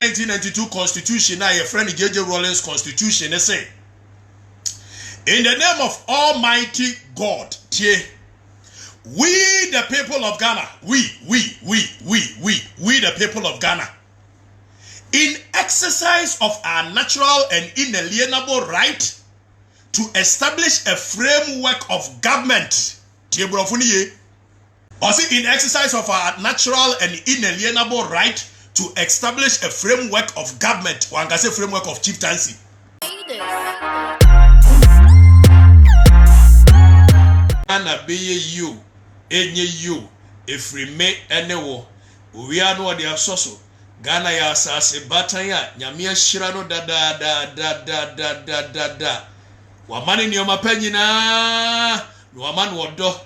1992 Constitution, now your friend J.J. Rawlings Constitution, they say, in the name of Almighty God, we the people of Ghana, we the people of Ghana, in exercise of our natural and inalienable right to establish a framework of government, also in exercise of our natural and inalienable right to establish a framework of government, one can say framework of chieftaincy. Ghana be you, enye you, if we make any war, we are no their soso. Ghana ya sase batanya, nyamia shirano da. Wamani ni omapenyi na, waman wado.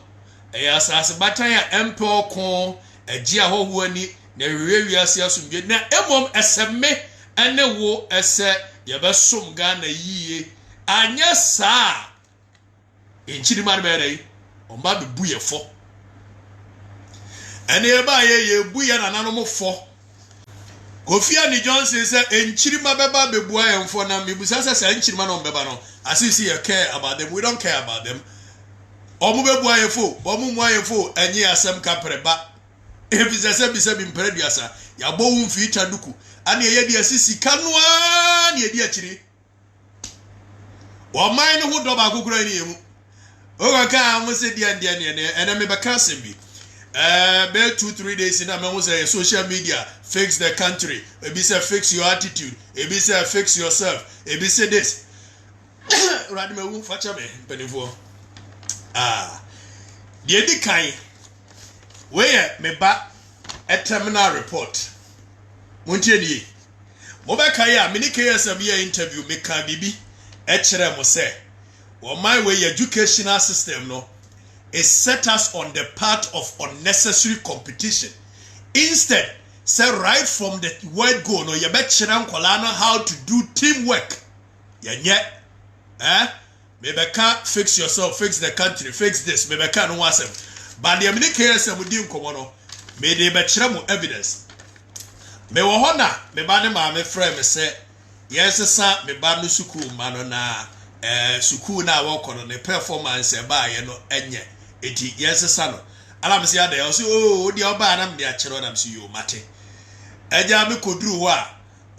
Ya sase batanya empe okon, ejia ho huani, ne rewi asia sumge na emom eseme ene wo ese yebesum Ghana yiye anya saa enchiri man mere omba be buye fo ene eba ye buye na nanom fo Kofi Ani Johnson say enchiri ma beba be bua yemfo na mebusa say enchiri ma no beba no asisi you care about them, we don't care about them. Omu be bua yefo omu mu yefo enye asem ka preba ebisese bise bi mpredua ya bo wumfi taduku ani ye de asisi kanoa ni edi akiri o man no ho do ba kokura ni emu o ka am se dia ne ena me beka sembi be 2-3 days na me say social media fix the country, ebi say fix your attitude, ebi say fix yourself, ebi say this rad me wu facha me penifo de di kan where me ba a terminal report. Muntieni. Mobeka ya mini KSM interview me ka bibi e kire mo say my way educational system no is set us on the path of unnecessary competition. Instead, say right from the word go no you be kire nkola no how to do teamwork. Yenye mebeka fix yourself, fix the country, fix this. Mebeka no wasem. But the mini KSM di nkomo no me de be kire mo evidence. Me wo hona me ba ne ma me frɛ me sɛ yes sa me ba no school ma no na school na wo kono ne performance ba ye no enye eti yes sa no ala me se ya da so o di oba na me de akere na me se yo mate eja me koduru ho a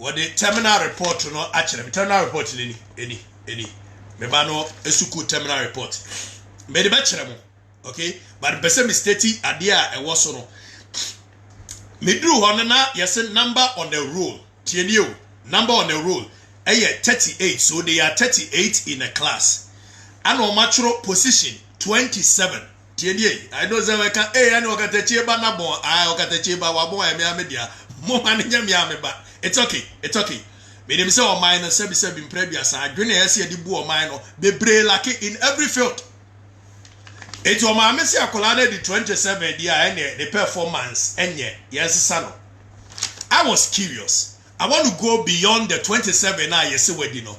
wo de terminal report no akere me terminal report ni eni me ba no school terminal report me de ba kere mo okay but be se me state ade a e wo so no Midru honana yes number on the roll. Tienio number on the roll. 38. So they are 38 in a class. And natural position 27. Tienio. I know that I can and Okatakyie na bon. Okatakyie wabo media. Mo manager ba. It's okay. It's okay. Me dem say o mine no sebi mprebia sa adwene ese di bu o mine no bebre like in every field. It was my messy akolade the 27 year and the performance enye yes sano. I was curious. I want to go beyond the 27 na yes we no.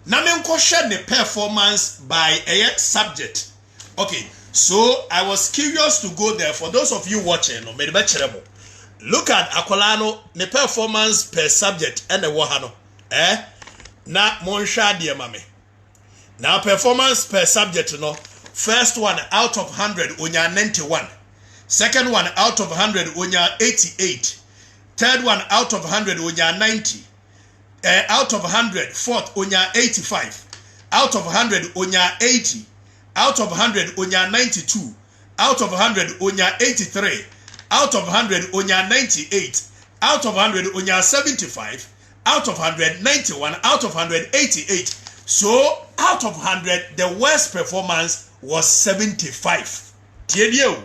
Na me share the performance by a subject. Okay, so I was curious to go there. For those of you watching, no, look at akolano the performance per subject and the wahano. Na monsha dia mame. Now performance per subject no. First one out of 100 onya 91. Second one out of 100 onya 88. Third one out of 100 onya 90. Out of 100 fourth onya 85. Out of 100 onya 80. Out of 100 onya 92. Out of 100 onya 83. Out of 100 onya 98. Out of 100 onya 75. Out of 100 91. Out of 100 88. So out of 100 the worst performance was 75. Tienio.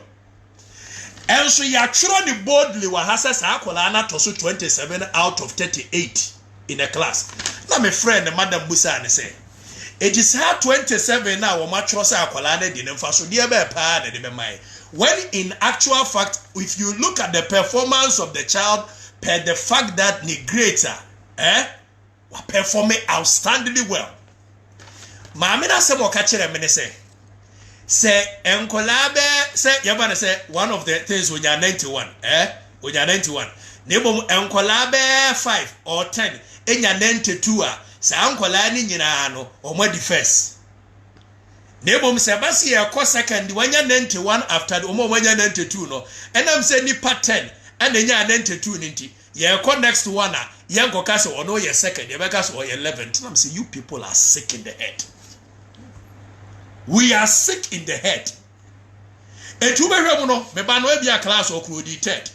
And so ya truly boldly wahasa sa akola na to so 27 out of 38 in a class. Na my friend Madam Busa ne say, it is her 27 na wo matro sa akola na di nemfa so de be pa na de be mai. When in actual fact, if you look at the performance of the child per the fact that ni greater, wa perform outstandingly well. Maame na se mo ka kire me ne say say enkolabe say yabana say one of the things when you are 91 when you are 91 Nebo enkola be 5 or 10 enya 92 a sa enkola ni nyina no omo di first. Nebo se basi e ko second wanya 91 after omo wanya 92 no enam se nipa 10 and enya 92 ninti ye ko next one a ye nkoka se ono ye second ye beka se o ye 11. Enam say you people are sick in the head. We are sick in the head. Etu behwe mu no me ba no ebia class okrodi 3rd.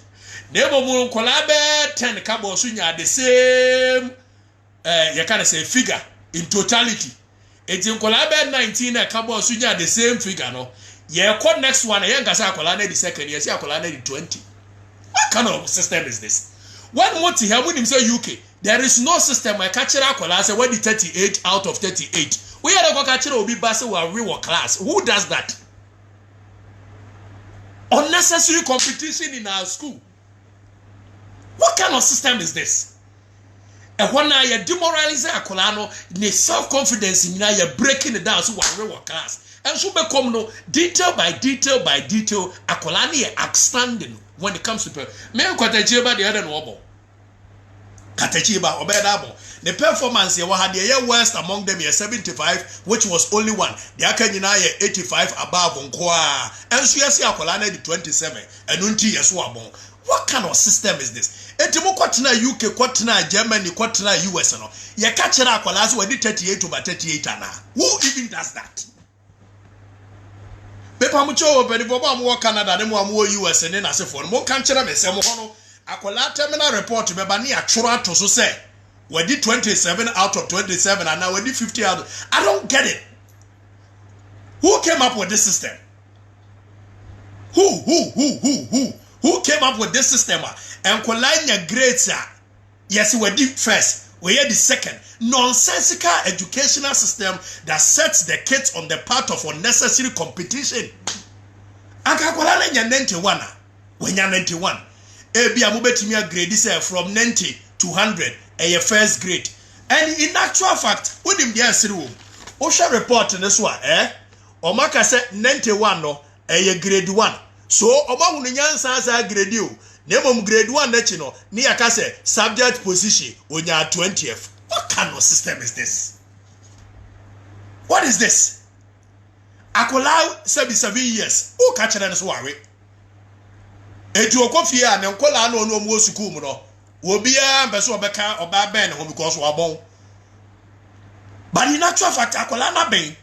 Nebo mu nkola be 10 kabo so nya the same you can say figure in totality. Eti nkola be 19 e kabo so nya the same figure no. Ye ko next one ye ngasa akola na the second ye see akola na the 20. What kind of system is this? One more to here when say UK, there is no system I catch akola say what the 38 out of 38. We are go catch obi base we are class. Who does that? Unnecessary competition in our school. What kind of system is this? And when I demoralize akola no, the self-confidence in you breaking it down so we are class. And so become no detail by detail by detail akola ni outstanding when it comes to me Okatakyie ba the other no Okatakyie ba obedabo. The performance ye had the worst among them ye 75, which was only one. The akanyina ye 85 above onkoa. And so yesi akola na the 27. And unti yeso abon. What kind of system is this? Etimo kwatena UK, kwatena Germany, kwatena US no. Ye kachira akola so we 38 over 38 ana. Who even does that? Pepa mucho obedi bobo amwo Canada ne mo amwo US ne na sefo mo kan kira me se mo hono akola terminal report me ba ne atworo ato so say we did 27 out of 27 and now we did 50 out. I don't get it. Who came up with this system? Who came up with this system? And Kolanya grades yes we did first, we had the second. Nonsensical educational system that sets the kids on the path of unnecessary competition. Akakwala nya 91 when you 91 ebi amubetimi grade say from 90 to 100 a first grade. And in actual fact when him there siri Osha report this one omaka say 91 no a grade 1 so oma hunu nyansa sa grade you nemom grade 1 nechi no ni aka say subject position onya 20th. What kind of system is this? What is this? Akola 77 years. Who catch them so worry? Etu okofia na nkola na onu omo school mu no. Obia mbeso obeka oba ben ho because wabon. But in actual fact akola na ben.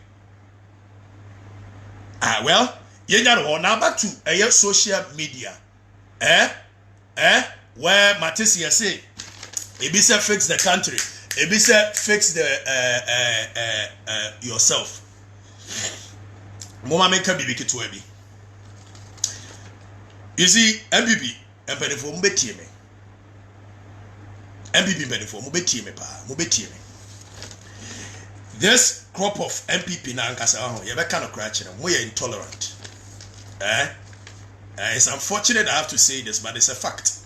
Well, yenya no now back to social media. Where Matisia say Ebisa fix the country. Ebisa fix the yourself. Mama make a bibi to ebi. You see, MPP, MPP mubeti me. MPP MPP mubeti me pa, mubeti me. This crop of MPP na ankasa you be kind of cratching them. We are intolerant. It's unfortunate I have to say this, but it's a fact.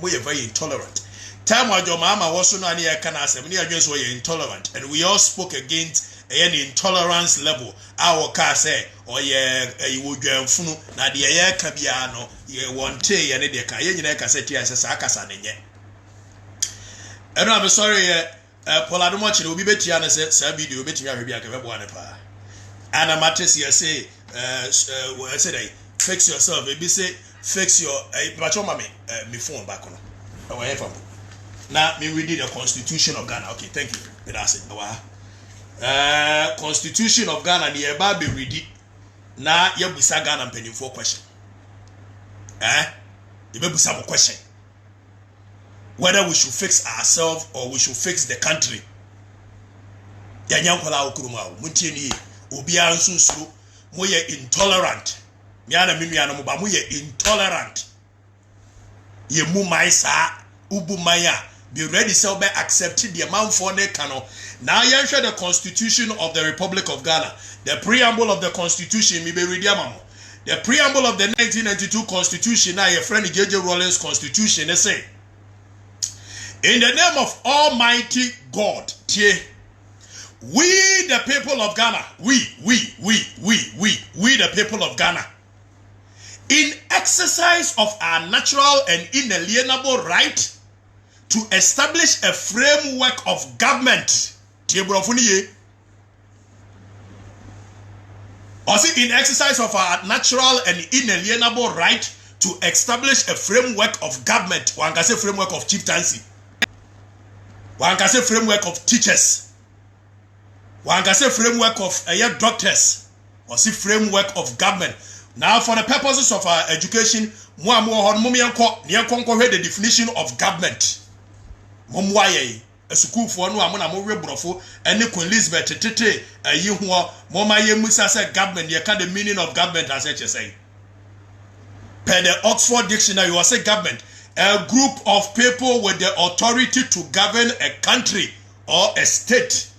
We are very intolerant. Time when your mama was so near Canasa, many against were intolerant, and we all spoke against any intolerance level. Our car say, or you would go funu, na the air cabiano, ye want tea and the Kayan cassette as a Sakasan. And I'm sorry, Poleeno much will be better and said, Sabi, you bet me a one pa. And a mattress here say, I said, fix yourself, maybe say, fix your Bachomami, me phone back on. Now, we did the Constitution of Ghana. Okay, thank you. That's it. Constitution of Ghana, the above be ready. Now, you be sa Ghana penny for question. You may be some question. Whether we should fix ourselves or we should fix the country. Yanyankola okuruma, muntini, ubia nsusu, moye intolerant. Miana mimiana muba moye intolerant. Ye mu maisa, ubu maya. Be ready so be accepted the amount for ne cano. Now you share the Constitution of the Republic of Ghana. The preamble of the Constitution me be ready amamo. The preamble of the 1992 Constitution now your friend J.J. Rawlings Constitution they say, in the name of Almighty God, we the people of Ghana, we the people of Ghana, in exercise of our natural and inalienable right to establish a framework of government. Also, in exercise of our natural and inalienable right to establish a framework of government. One can say framework of chieftaincy. One can say framework of teachers. One can say framework of doctors. Or see framework of government. Now, for the purposes of our education, the definition of government. A school for no amona mo rebrofo ene Queen Elizabeth tete ayi ho moma ye musa say government ye can the meaning of government as I say. Per the Oxford Dictionary, you say government, a group of people with the authority to govern a country or a state,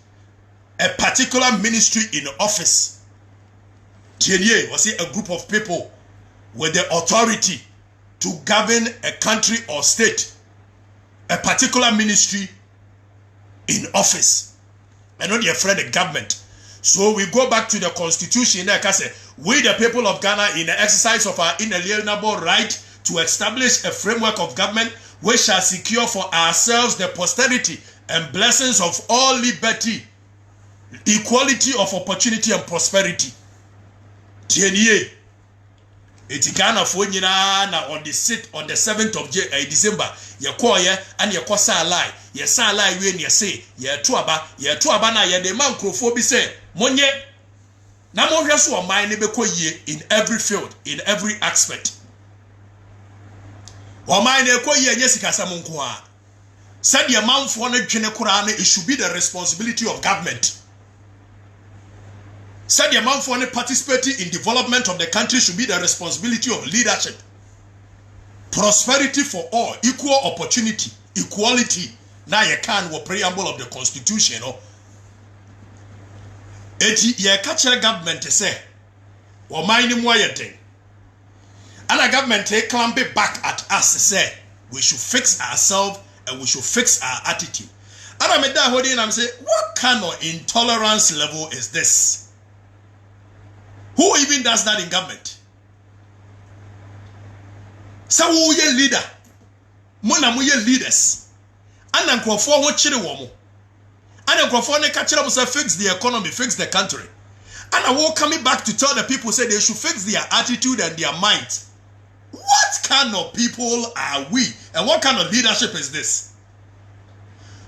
a particular ministry in office. Tienye was a group of people with the authority to govern a country or state, a particular ministry in office. And not your friend the government. So we go back to the constitution. Like I said, we the people of Ghana, in the exercise of our inalienable right to establish a framework of government, we shall secure for ourselves the posterity and blessings of all liberty, equality of opportunity and prosperity. Tienye. Eti Ghana for nyina na on the 7th of December ye call ye and ye kwasa lie ye sa lie we ne say ye to aba na ye de man krofo bi say monye na mo hwe so o man ne be koyie in every field, in every aspect. O man ne koyie nye sikasa mo nko a said the man for na dwene kura na it should be the responsibility of government. Said the amount for participating in development of the country should be the responsibility of leadership. Prosperity for all, equal opportunity, equality. Now you can what preamble of the constitution. Eti ye catch government say, or mind him why thing. And a government clamp back at us say we should fix ourselves and we should fix our attitude. And I made that holding and I'm saying, what kind of intolerance level is this? Who even does that in government? So who ye leader? Mona mu ye leaders. And nkrofo ho chire wo mo. And nkrofo ne ka chire mo say fix the economy, fix the country. And I will coming back to tell the people say they should fix their attitude and their mind. What kind of people are we? And what kind of leadership is this?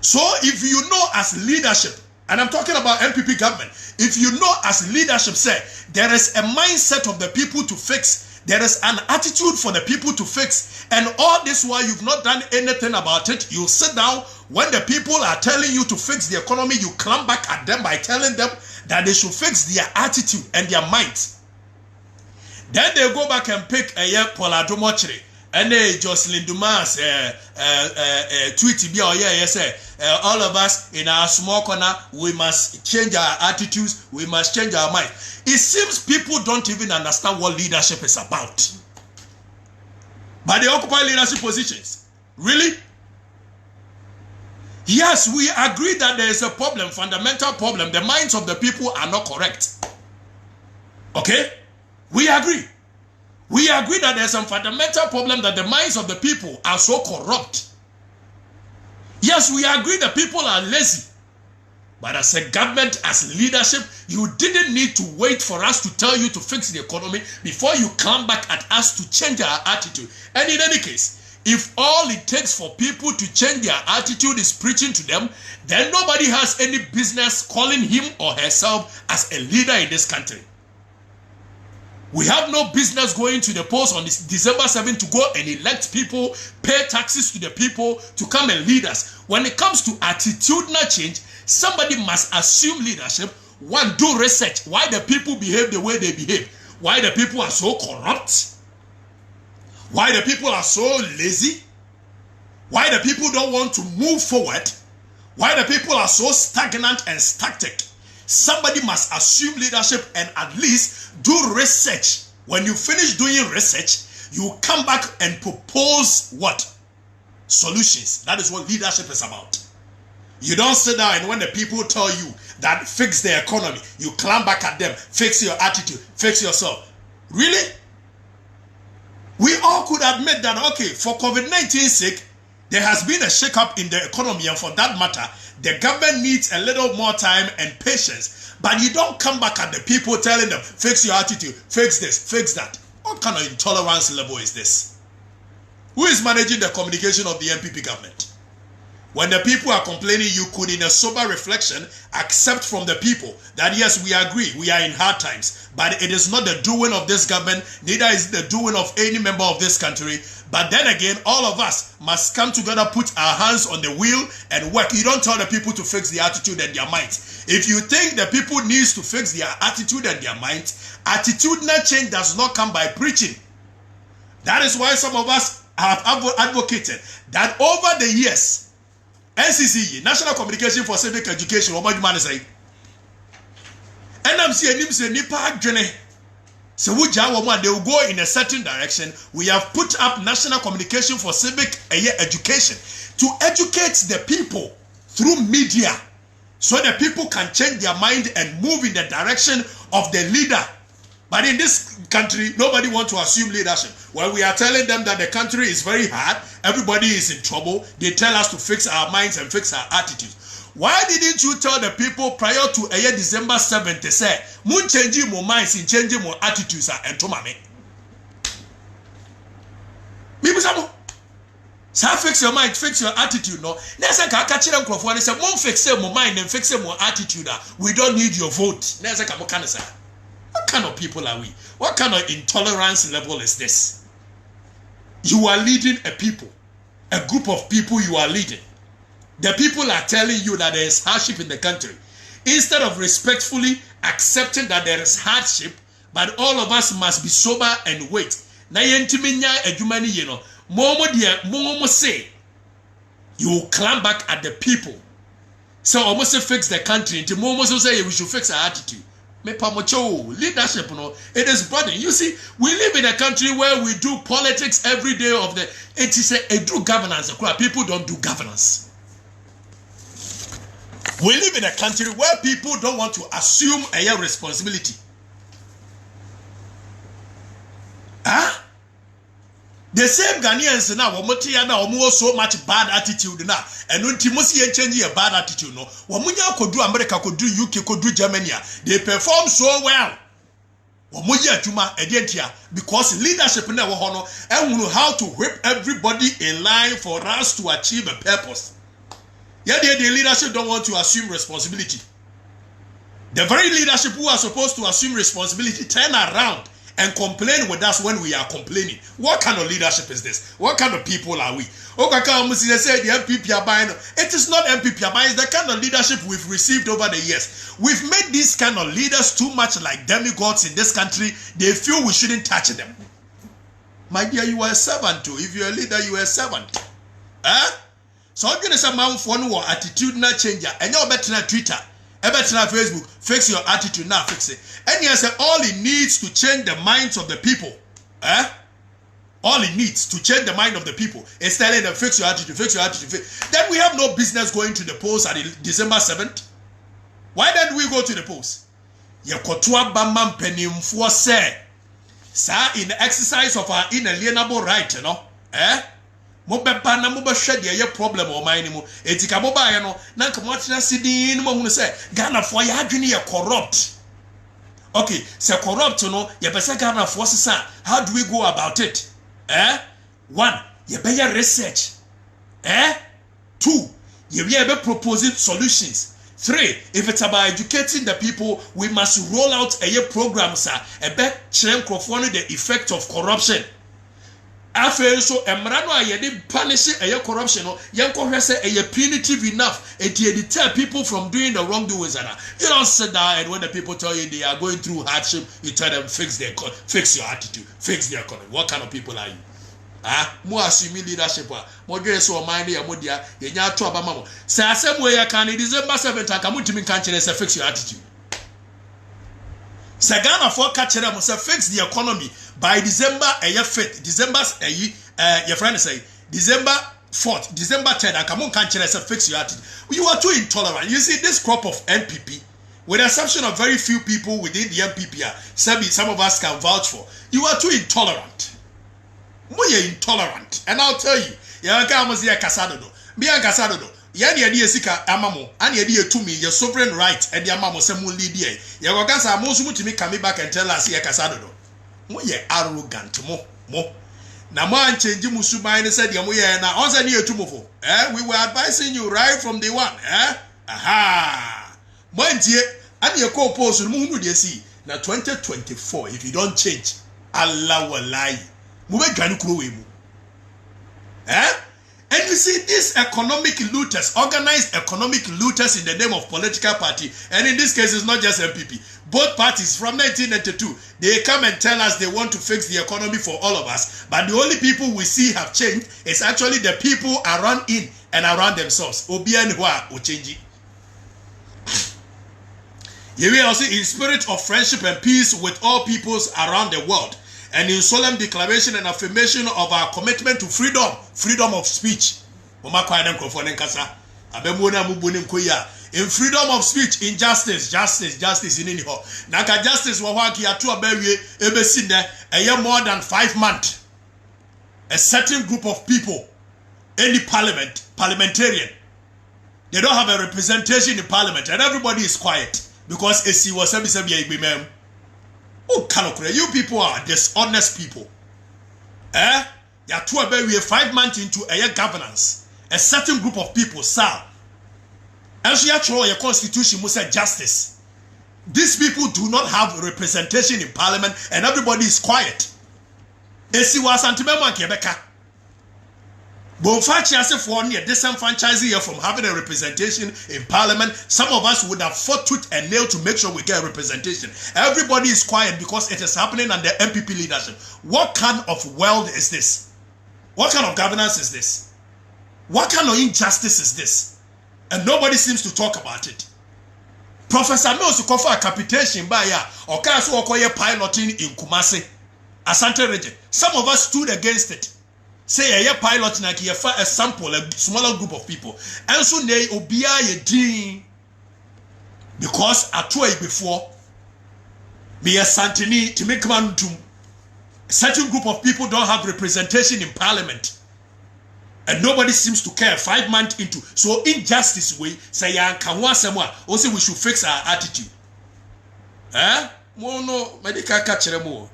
So if you know as leadership, and I'm talking about MPP government, if you know as leadership say, there is a mindset of the people to fix, there is an attitude for the people to fix, and all this while you've not done anything about it, you sit down, when the people are telling you to fix the economy, you climb back at them by telling them that they should fix their attitude and their mind. Then they go back and pick a year Poleeno and Jocelyn Dumas tweet be all of us in our small corner, we must change our attitudes, we must change our mind. It seems people don't even understand what leadership is about. But they occupy leadership positions. Really? Yes, we agree that there is a problem, fundamental problem. The minds of the people are not correct. Okay? We agree. We agree that there's some fundamental problem that the minds of the people are so corrupt. Yes, we agree that people are lazy. But as a government, as leadership, you didn't need to wait for us to tell you to fix the economy before you come back at us to change our attitude. And in any case, if all it takes for people to change their attitude is preaching to them, then nobody has any business calling him or herself as a leader in this country. We have no business going to the polls on this December 7th to go and elect people, pay taxes to the people to come and lead us. When it comes to attitudinal change, somebody must assume leadership. One, do research. Why the people behave the way they behave. Why the people are so corrupt. Why the people are so lazy. Why the people don't want to move forward. Why the people are so stagnant and static. Somebody must assume leadership and at least do research. When you finish doing research, you come back and propose what? Solutions. That is what leadership is about. You don't sit down and when the people tell you that fix the economy, you climb back at them, fix your attitude, fix yourself. Really? We all could admit that, okay, for COVID-19 sake, there has been a shake-up in the economy, and for that matter, the government needs a little more time and patience. But you don't come back at the people telling them, fix your attitude, fix this, fix that. What kind of intolerance level is this? Who is managing the communication of the MPP government? When the people are complaining, you could, in a sober reflection, accept from the people that yes, we agree, we are in hard times, but it is not the doing of this government, neither is it the doing of any member of this country. But then again, all of us must come together, put our hands on the wheel and work. You don't tell the people to fix their attitude and their mind. If you think the people needs to fix their attitude and their mind, attitudinal change does not come by preaching. That is why some of us have advocated that over the years, NCC, National Communication for Civic Education, what do you say? And I'm saying, Nipa Jene. So they will go in a certain direction. We have put up National Communication for Civic Education to educate the people through media, so that people can change their mind and move in the direction of the leader. But in this country, nobody wants to assume leadership. When we are telling them that the country is very hard, everybody is in trouble, they tell us to fix our minds and fix our attitudes. Why didn't you tell the people prior to December 7th, say, "Mun changing my minds and changing my attitudes and to mame"? Maybe some. So fix your mind, fix your attitude. No, next time I catch them and say, "Mun fix my mind and fix my attitude. We don't need your vote." Next time I can say, what kind of people are we? What kind of intolerance level is this? You are leading a people, a group of people you are leading. The people are telling you that there is hardship in the country. Instead of respectfully accepting that there is hardship, but all of us must be sober and wait. Na yentiminya adwumani ye no, momo say you will climb back at the people. So almost fix the country. Until momo say we should fix our attitude. Leadership, it is burden. You see, we live in a country where we do politics every day of the. It is a do governance. People don't do governance. We live in a country where people don't want to assume a responsibility. Huh? The same Ghanaians now, so much bad attitude now, and when Timothy change a bad attitude, no, Wamunya could do America, could do UK, could do Germany, they perform so well. Wamuya Juma Edentia, because leadership never honor and know how to whip everybody in line for us to achieve a purpose. Yeah, the leadership don't want to assume responsibility. The very leadership who are supposed to assume responsibility turn around and complain with us when we are complaining. What kind of leadership is this? What kind of people are we? Okatakyie Afrifa said the MPP are buying. It is not MPP are buying. It's the kind of leadership we've received over the years. We've made these kind of leaders too much like demigods in this country. They feel we shouldn't touch them. My dear, you are a servant too. If you're a leader, you are a servant. Huh? So I'm going to say, man, for no attitudinal changer. And you're better than Twitter. Better than Facebook. Fix your attitude now. Fix it. And he said, all it needs to change the minds of the people. All it needs to change the mind of the people is telling them, fix your attitude, fix your attitude. Then we have no business going to the polls at December 7th. Why don't we go to the polls? Yekotwa bamam penimfo say, sir, in the exercise of our inalienable right, you know, Mobeba na moba shade ye problem o man mu etika boba ye no na nka moatena sidin mo hunu say Ghana for ya adwene ye corrupt. Okay, say corrupt no ye pese Ghana for sesa. How do we go about it? One, ye be your research. Two, ye be proposing solutions. Three, if it's about educating the people, we must roll out a program, sir. A bet the effect of corruption. After so emrano ayede punish a corruption no yanko hwese a punitive enough it deter people from doing the wrongdoings. You don't sit down and when the people tell you they are going through hardship, you tell them fix your attitude, fix their economy. What kind of people are you? Mo assuming leadership mo dwe so mind ya modia ye nya to abama mo say asem we ya kan December 7th aka mutimi kan kire say fix your attitude. Say Ghana for catch them say fix the economy by December 5th, December your friend say December 4th, December 10th, and come on, can't say fix your attitude. You are too intolerant. You see, this crop of MPP, with the exception of very few people within the MPP, some of us can vouch for. You are too intolerant. Moye intolerant. And I'll tell you, Yaka was here Casado. Be a Casado. Yani idea sika amamo, and idea to me, your sovereign right, and the amamo semu lidia. Yagasa most to me coming back and tell us here Casado. Moye arrogant mo. Naman change Musuma and said Yamuya na onza near tumofo. We were advising you right from day one. Aha. Mointie, and your co-post Mumu de see. Now 2024, if you don't change, Allah will lie. And you see these economic looters, organized economic looters in the name of political party, and in this case it's not just MPP. Both parties from 1992, they come and tell us they want to fix the economy for all of us, but the only people we see have changed is actually the people around in and around themselves. Obianwa Ochenji. You will also in spirit of friendship and peace with all peoples around the world, and in solemn declaration and affirmation of our commitment to freedom of speech. In freedom of speech, in justice in any hall. Naka justice wawaki atua bewe ebesine a more than 5 months. A certain group of people, any parliamentarian, they don't have a representation in parliament, and everybody is quiet. Because AC was oh, you people are dishonest people. You are 5 months into a year governance. A certain group of people, sir. And so you have your constitution must say justice. These people do not have representation in parliament, and everybody is quiet. AC was anti-member Quebec. Disenfranchising from having a representation in parliament. Some of us would have fought tooth and nail to make sure we get representation. Everybody is quiet because it is happening under MPP leadership. What kind of world is this? What kind of governance is this? What kind of injustice is this? And nobody seems to talk about it. Professor Mills to offer a capitation by ya or Kasu Okoye piloting in Kumasi, Asante region. Some of us stood against it. Say a pilot na ki a sample, a smaller group of people. And so they obia ye din because at 2 before me a Santini to make man to a certain group of people don't have representation in parliament. And nobody seems to care 5 months into. So injustice way say ya kanwa semwa also we should fix our attitude. Mono medical catcheremo.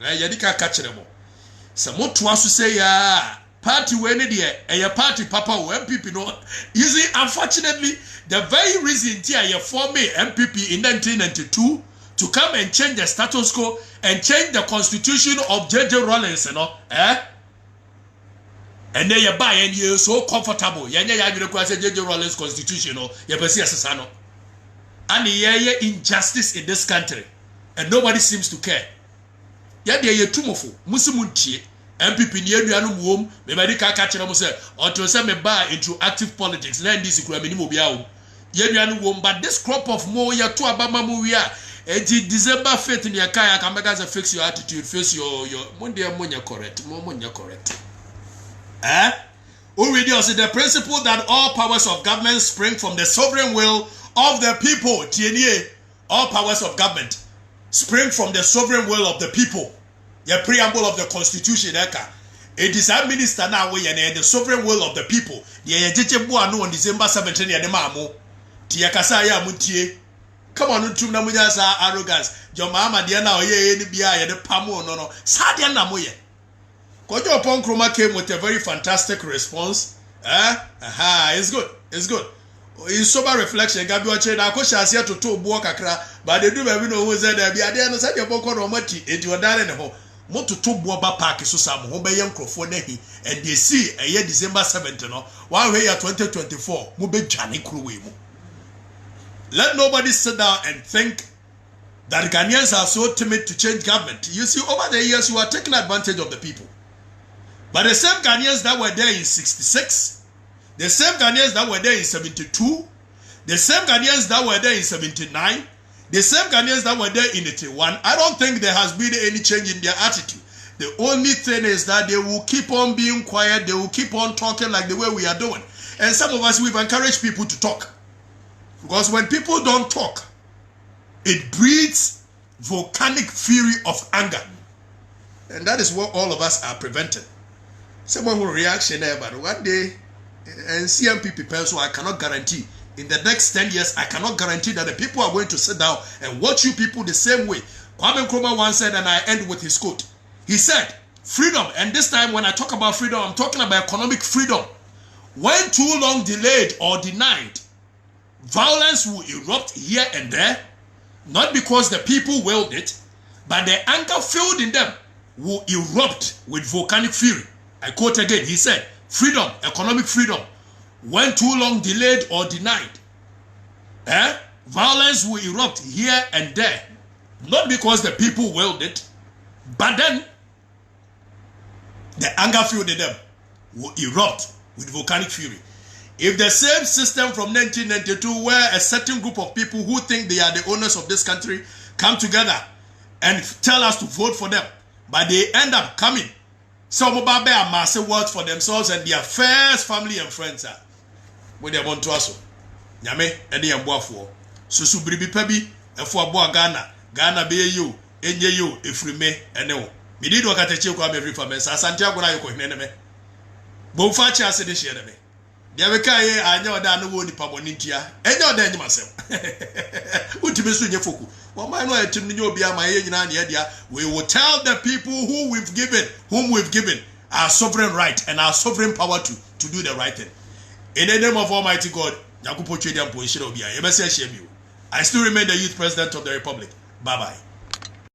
Yadika catcheremo. Some to us to say, party when a party papa or MPP no. You see, unfortunately, the very reason you formed MPP in 1992 to come and change the status quo and change the constitution of J.J. Rawlings, And then you buy and you're so comfortable. You require J.J. Rawlings constitution or you no. And the injustice in this country, and nobody seems to care. Yadi ye tumofo musimuntie MPP ni anuanu wom me badi ka kire mo se until say me buy into active politics na this kura me ni mo bia wo ye anuanu wom, but this crop of more ye to abama mu wi a enti December 5th ni aka ya can make us fix your attitude, face your monday monya correct already also the principle that all powers of government spring from the sovereign will of the people. TNA, all powers of government spring from the sovereign will of the people. The preamble of the constitution. It is our minister now we the sovereign will of the people. The on December 17th ya mamu. Tiakasa ya mutie. Come on, Tumnamuya's arrogance. Your mama diana ye ni bia the pamo no. Sadia namoye. Kojo upon Chroma came with a very fantastic response. It's good. It's good. In sober reflection, Gabi Oche na ko shase to buo kakra, but they do we know who said there be ade no said your boko romati enti odare ne ho. Mo to buo ba park so sam ho be yen krofo na hi and they see a year December 7th no. One way 2024 mo be dwane kruwe mu. Let nobody sit down and think that Ghanaians are so timid to change government. You see, over the years you are taking advantage of the people. But the same Ghanaians that were there in 66, the same Ghanaians that were there in 72, the same Ghanaians that were there in 79, the same Ghanaians that were there in 81, I don't think there has been any change in their attitude. The only thing is that they will keep on being quiet, they will keep on talking like the way we are doing. And some of us, we've encouraged people to talk. Because when people don't talk, it breeds volcanic fury of anger. And that is what all of us are preventing. Someone will reaction there, but one day, and CMPP person, I cannot guarantee. In the next 10 years, I cannot guarantee that the people are going to sit down and watch you people the same way. Kwame Nkrumah once said, and I end with his quote. He said, freedom, and this time when I talk about freedom, I'm talking about economic freedom. When too long delayed or denied, violence will erupt here and there, not because the people willed it, but the anger filled in them will erupt with volcanic fury. I quote again, he said, freedom, economic freedom, when too long delayed or denied, violence will erupt here and there, not because the people willed it, but then the anger filled in them will erupt with volcanic fury. If the same system from 1992, where a certain group of people who think they are the owners of this country come together and tell us to vote for them, but they end up coming, some of them are massive words for themselves and their first family and friends are with them on to us. Yame, and the Amboafo. Susu Bribi Pebi, a for Ghana, Ghana be you, enye you, if we may, and no. Me did Okatakyie Afrifa, Mesa Santiago Nayoko Neme. Bonfacha said this year. Diabekaye, I know that no one Pabonintia, and your danger myself. Utibisu Yafuku. Well, my lawyer to Nubia, my age and idea, we will tell the people whom we've given our sovereign right and our sovereign power to do the right thing. In the name of Almighty God, I still remain the youth president of the Republic. Bye bye.